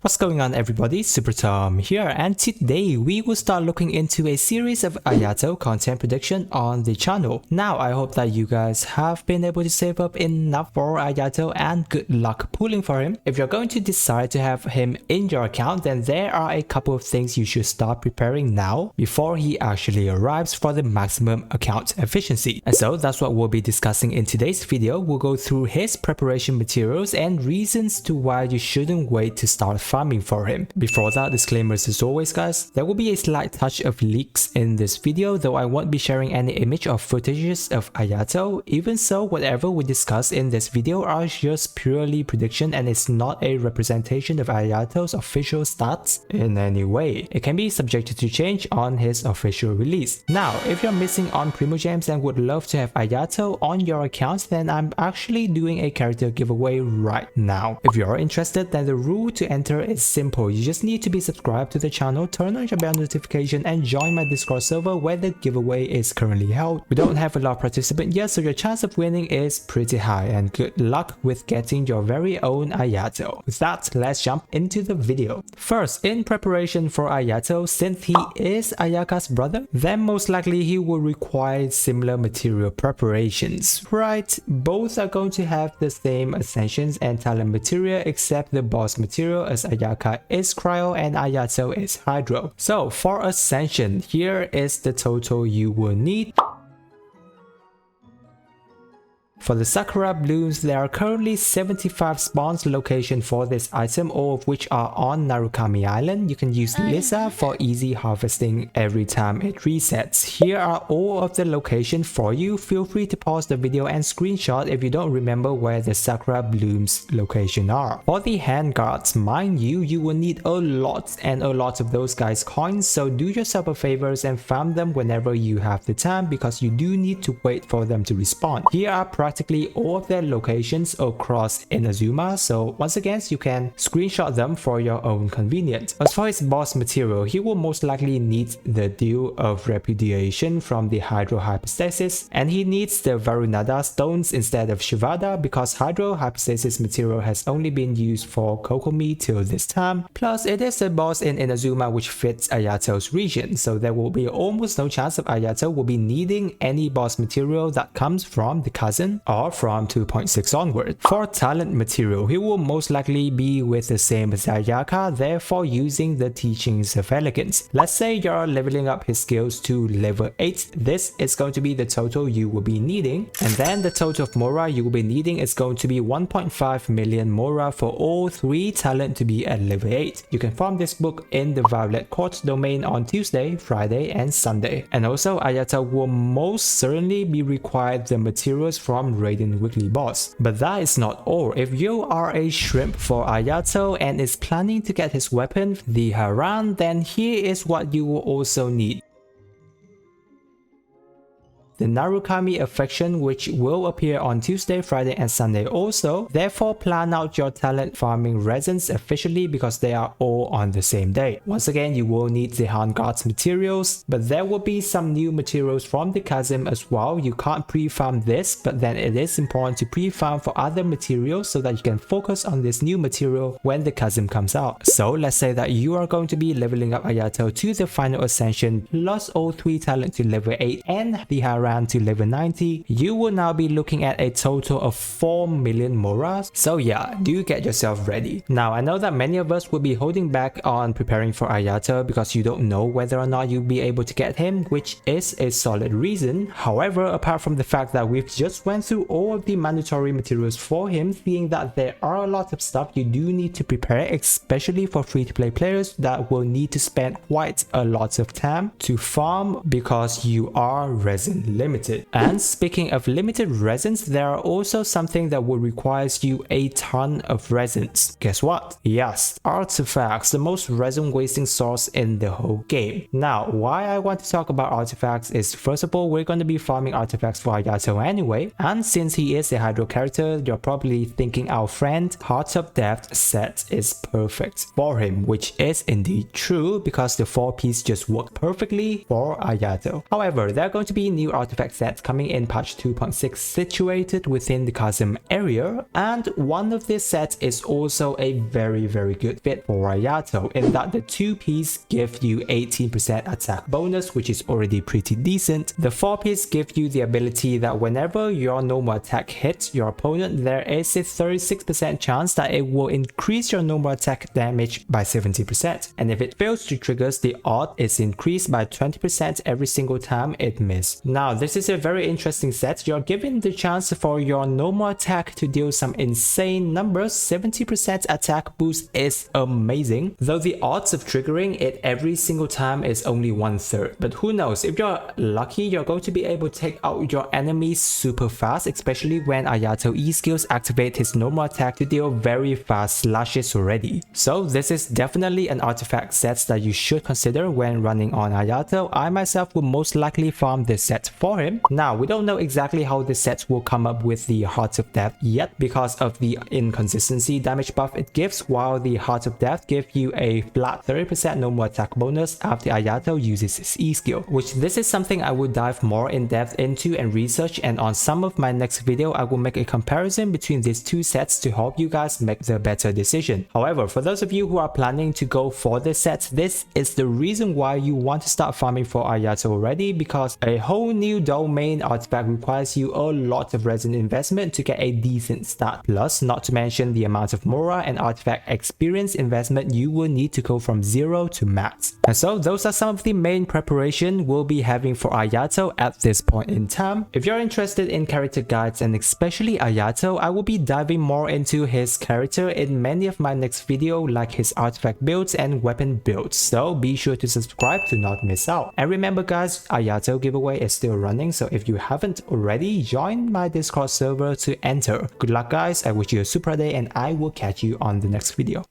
What's going on everybody, SuperaTom here, and today we will start looking into a series of Ayato content prediction on the channel. Now I hope that you guys have been able to save up enough for Ayato and good luck pulling for him. If you're going to decide to have him in your account, then there are a couple of things you should start preparing now before he actually arrives for the maximum account efficiency. And so that's what we'll be discussing in today's video. We'll go through his preparation materials and reasons to why you shouldn't wait to start farming for him. Before that, disclaimers as always guys, there will be a slight touch of leaks in this video, though I won't be sharing any image or footages of Ayato. Even so, whatever we discuss in this video are just purely prediction and it's not a representation of Ayato's official stats in any way. It can be subjected to change on his official release. Now, if you're missing on Primogems and would love to have Ayato on your account, then I'm actually doing a character giveaway right now. If you're interested, then the rule to enter is simple. You just need to be subscribed to the channel, turn on your bell notification and join my Discord server where the giveaway is currently held. We don't have a lot of participants yet, so your chance of winning is pretty high, and good luck with getting your very own Ayato. With that, let's jump into the video. First, in preparation for Ayato, since he is Ayaka's brother, then most likely he will require similar material preparations, right? Both are going to have the same ascensions and talent material, except the boss material, as Ayaka is Cryo and Ayato is Hydro. So for Ascension, here is the total you will need. For the Sakura Blooms, there are currently 75 spawns location for this item, all of which are on Narukami Island. You can use Lisa for easy harvesting every time it resets. Here are all of the locations for you. Feel free to pause the video and screenshot if you don't remember where the Sakura Blooms location are. For the handguards, mind you, you will need a lot of those guys coins, so do yourself a favors and farm them whenever you have the time, because you do need to wait for them to respawn. Here are practically all of their locations across Inazuma, so once again you can screenshot them for your own convenience. As for his boss material, he will most likely need the Dew of Repudiation from the Hydro Hypostasis, and he needs the Varunada stones instead of Shivada because Hydro Hypostasis material has only been used for Kokomi till this time. Plus it is a boss in Inazuma which fits Ayato's region, so there will be almost no chance of Ayato will be needing any boss material that comes from the cousin or from 2.6 onward. For talent material, he will most likely be with the same as Ayaka, therefore using the teachings of elegance. Let's say you're leveling up his skills to level 8, this is going to be the total you will be needing, and then the total of Mora you will be needing is going to be 1.5 million Mora for all 3 talent to be at level 8. You can farm this book in the Violet Court domain on Tuesday, Friday and Sunday. And also Ayato will most certainly be required the materials from Raiden Weekly Boss. But that is not all. If you are a shrimp for Ayato and is planning to get his weapon, the Haran, then here is what you will also need. The Narukami affection, which will appear on Tuesday, Friday and Sunday also. Therefore, plan out your talent farming resins officially because they are all on the same day. Once again, you will need the Handguard's materials, but there will be some new materials from the Chasm as well. You can't pre-farm this, but then it is important to pre-farm for other materials so that you can focus on this new material when the Chasm comes out. So let's say that you are going to be leveling up Ayato to the final ascension plus all 3 talent to level 8 and the Haran to level 90, you will now be looking at a total of 4 million Moras. So yeah, do get yourself ready. Now I know that many of us will be holding back on preparing for Ayato because you don't know whether or not you'll be able to get him, which is a solid reason. However, apart from the fact that we've just went through all of the mandatory materials for him, seeing that there are a lot of stuff you do need to prepare, especially for free-to-play players that will need to spend quite a lot of time to farm because you are resin limited. And speaking of limited resins, there are also something that will require you a ton of resins. Guess what? Yes, artifacts, the most resin wasting source in the whole game. Now, why I want to talk about artifacts is, first of all, we're going to be farming artifacts for Ayato anyway, and since he is a Hydro character, you're probably thinking our friend Heart of Depth set is perfect for him, which is indeed true because the 4-piece just worked perfectly for Ayato. However, there are going to be new artifacts artifact sets coming in patch 2.6 situated within the custom area, and one of these sets is also a very good fit for Ayato in that the 2-piece give you 18% attack bonus, which is already pretty decent. The 4-piece give you the ability that whenever your normal attack hits your opponent, there is a 36% chance that it will increase your normal attack damage by 70%, and if it fails to trigger, the odds is increased by 20% every single time it misses. Now this is a very interesting set. You're given the chance for your normal attack to deal some insane numbers. 70% attack boost is amazing, though the odds of triggering it every single time is only 1/3. But who knows, if you're lucky, you're going to be able to take out your enemies super fast, especially when Ayato E skills activate his normal attack to deal very fast slashes already. So this is definitely an artifact set that you should consider when running on Ayato. I myself will most likely farm this set for him. Now we don't know exactly how this set will come up with the Heart of Death yet because of the inconsistency damage buff it gives, while the Heart of Death gives you a flat 30% normal attack bonus after Ayato uses his E skill, which this is something I will dive more in depth into and research, and on some of my next video I will make a comparison between these two sets to help you guys make the better decision. However, for those of you who are planning to go for this set, this is the reason why you want to start farming for Ayato already, because a whole new domain artifact requires you a lot of resin investment to get a decent start, plus not to mention the amount of Mora and artifact experience investment you will need to go from 0 to max. And so those are some of the main preparation we'll be having for Ayato at this point in time. If you're interested in character guides and especially Ayato, I will be diving more into his character in many of my next video, like his artifact builds and weapon builds, so be sure to subscribe to not miss out. And remember guys, Ayato giveaway is still running, so if you haven't already, join my Discord server to enter. Good luck guys, I wish you a super day and I will catch you on the next video.